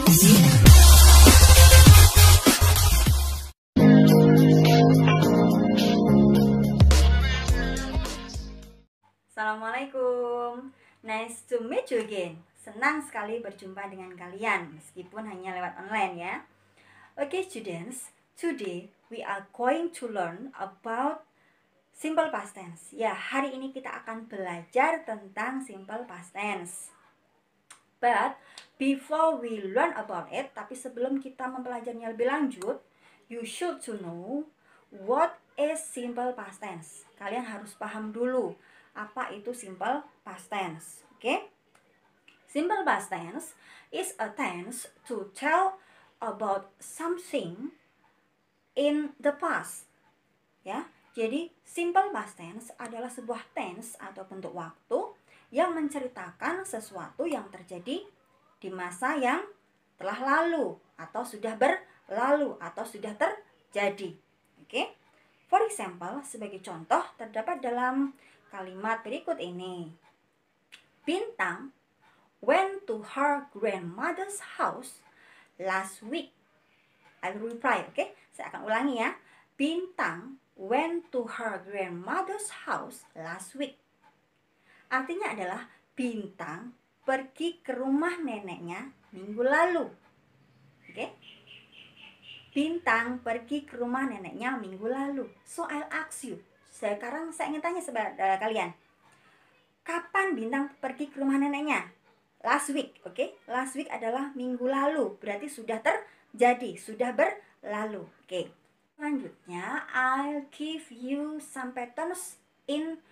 Assalamualaikum, nice to meet you again. Senang sekali berjumpa dengan kalian meskipun hanya lewat online ya. Okay students, today we are going to learn about simple past tense. Ya, hari ini kita akan belajar tentang simple past tense. But before we learn about it, tapi sebelum kita mempelajarinya lebih lanjut, you should to know what is simple past tense. Kalian harus paham dulu apa itu simple past tense. Okay? Simple past tense is a tense to tell about something in the past. Ya, jadi simple past tense adalah sebuah tense atau bentuk waktu yang menceritakan sesuatu yang terjadi di masa yang telah lalu atau sudah berlalu atau sudah terjadi. Oke? For example, sebagai contoh terdapat dalam kalimat berikut ini. Bintang went to her grandmother's house last week. I will reply, oke? Saya akan ulangi ya. Bintang went to her grandmother's house last week. Artinya adalah Bintang pergi ke rumah neneknya minggu lalu. Oke? Bintang pergi ke rumah neneknya minggu lalu. So I'll ask you. Sekarang saya ingin tanya kalian. Kapan Bintang pergi ke rumah neneknya? Last week, oke? Last week adalah minggu lalu. Berarti sudah terjadi, sudah berlalu. Oke. Selanjutnya, I'll give you some patterns in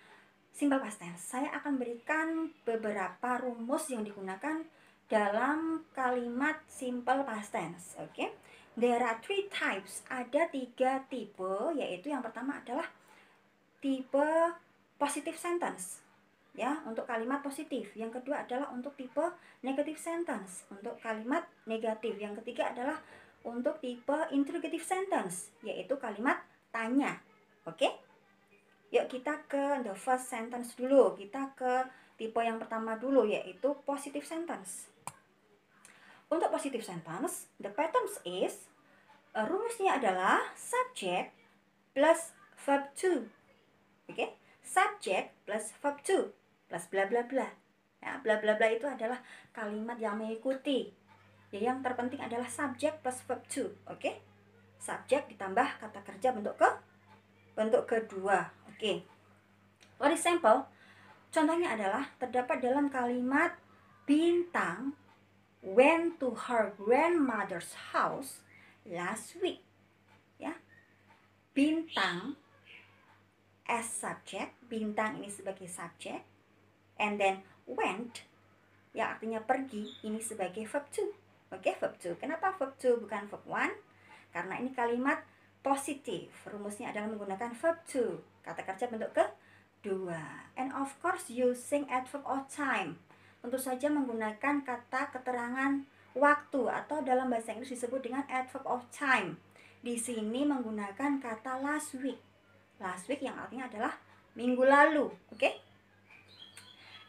simple past tense. Saya akan berikan beberapa rumus yang digunakan dalam kalimat simple past tense. Oke? There are 3 types. Ada 3 tipe, yaitu yang pertama adalah tipe positive sentence, ya, untuk kalimat positif. Yang kedua adalah untuk tipe negative sentence, untuk kalimat negatif. Yang ketiga adalah untuk tipe interrogative sentence, yaitu kalimat tanya. Oke? Yuk kita ke the first sentence dulu. Kita ke tipe yang pertama dulu, yaitu positive sentence. Untuk positive sentence, the patterns is rumusnya adalah subject plus verb to. Oke, subject plus verb to plus bla bla bla. Ya, bla bla bla itu adalah kalimat yang mengikuti. Ya, yang terpenting adalah subject plus verb to. Oke, subject ditambah kata kerja bentuk kedua. Oke, for example, contohnya adalah terdapat dalam kalimat Bintang went to her grandmother's house last week. Ya, Bintang as subject, Bintang ini sebagai subject, and then went yang artinya pergi ini sebagai verb to. Oke, verb to. Kenapa verb to bukan verb one? Karena ini kalimat positif. Rumusnya adalah menggunakan verb to, kata kerja bentuk kedua. And of course using adverb of time. Tentu saja menggunakan kata keterangan waktu atau dalam bahasa Inggris disebut dengan adverb of time. Di sini menggunakan kata last week. Last week yang artinya adalah minggu lalu, oke?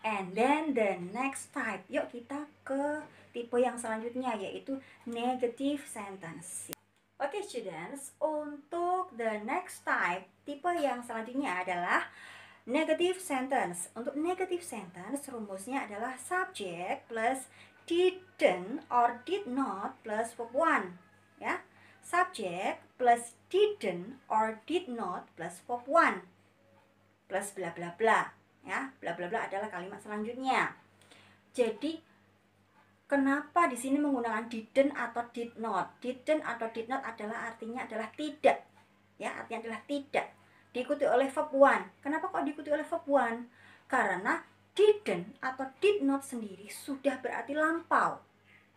And then the next type. Yuk kita ke tipe yang selanjutnya, yaitu negative sentence. Oke students, untuk the next type, tipe yang selanjutnya adalah negative sentence. Untuk negative sentence, rumusnya adalah subject plus didn't or did not plus verb one. Ya, subject plus didn't or did not plus verb one plus bla bla bla. Ya, bla bla bla adalah kalimat selanjutnya. Jadi kenapa di sini menggunakan didn't atau did not? Didn't atau did not adalah artinya adalah tidak. Ya, artinya adalah tidak. Diikuti oleh verb one. Kenapa kok diikuti oleh verb one? Karena didn't atau did not sendiri sudah berarti lampau.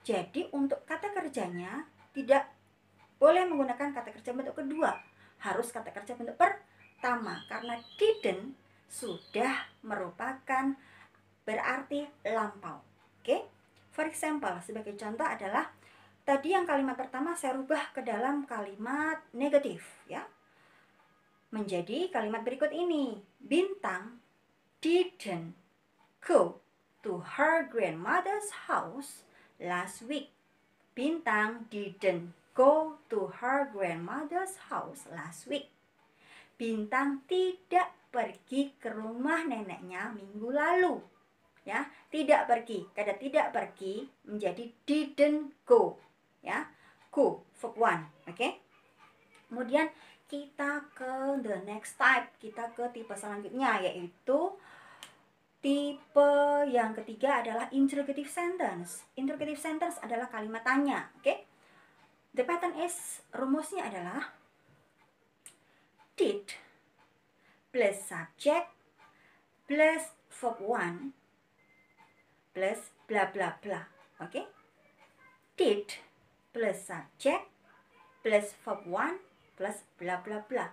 Jadi untuk kata kerjanya tidak boleh menggunakan kata kerja bentuk kedua, harus kata kerja bentuk pertama, karena didn't sudah merupakan berarti lampau. Oke? For example, sebagai contoh adalah tadi yang kalimat pertama saya rubah ke dalam kalimat negatif, ya. Menjadi kalimat berikut ini. Bintang didn't go to her grandmother's house last week. Bintang didn't go to her grandmother's house last week. Bintang tidak pergi ke rumah neneknya minggu lalu. Ya, tidak pergi. Kata tidak pergi menjadi didn't go. Ya, go verb 1. Oke. Kemudian kita ke the next type. Kita ke tipe selanjutnya, yaitu tipe yang ketiga adalah interrogative sentence. Interrogative sentence adalah kalimat tanya. Oke. The pattern is, rumusnya adalah did plus subject plus verb 1 plus bla bla bla. Oke. Did plus subject plus verb 1 plus bla bla bla.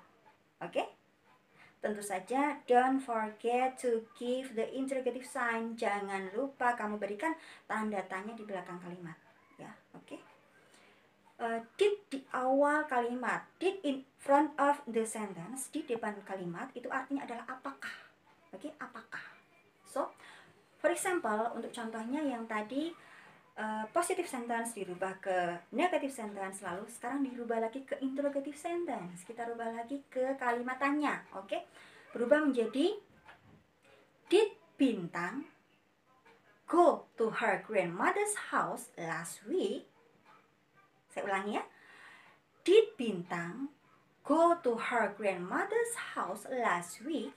Oke. Tentu saja don't forget to give the interrogative sign. Jangan lupa kamu berikan tanda tanya di belakang kalimat. Ya, oke. Did di awal kalimat, did in front of the sentence, di depan kalimat itu artinya adalah apakah. Oke, apakah. So, for example, untuk contohnya yang tadi positive sentence dirubah ke negative sentence, lalu sekarang dirubah lagi ke interrogative sentence. Kita rubah lagi ke kalimat tanya. Oke. Berubah menjadi did Bintang go to her grandmother's house last week? Saya ulangi ya. Did Bintang go to her grandmother's house last week?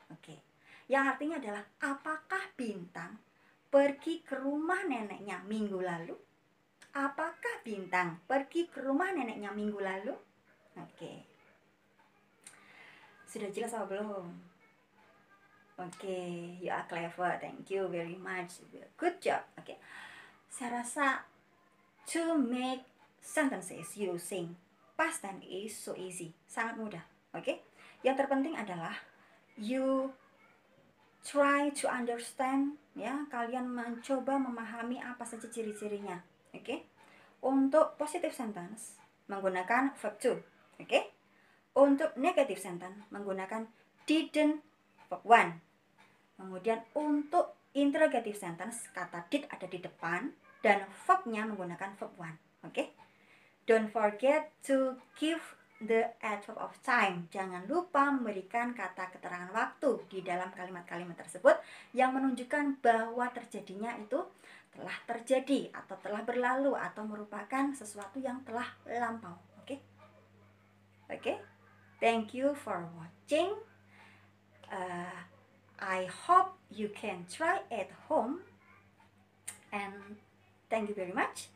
Oke. Yang artinya adalah apakah Bintang pergi ke rumah neneknya minggu lalu? Apakah Bintang pergi ke rumah neneknya minggu lalu? Oke. Sudah jelas apa belum? Oke, you are clever. Thank you very much. Good job. Oke. Saya rasa to make sentences using past tense is so easy, sangat mudah. Oke. Yang terpenting adalah you try to understand, ya, kalian mencoba memahami apa saja ciri-cirinya. Oke. Untuk positive sentence menggunakan verb to. Oke. Untuk negative sentence menggunakan didn't verb 1. Kemudian untuk interrogative sentence kata did ada di depan dan verbnya menggunakan verb 1. Oke. Don't forget to give the adverb of time. Jangan lupa memberikan kata keterangan waktu di dalam kalimat-kalimat tersebut yang menunjukkan bahwa terjadinya itu telah terjadi atau telah berlalu atau merupakan sesuatu yang telah lampau. Oke. Oke. Thank you for watching. I hope you can try at home. And thank you very much.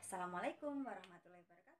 Assalamualaikum warahmatullahi wabarakatuh.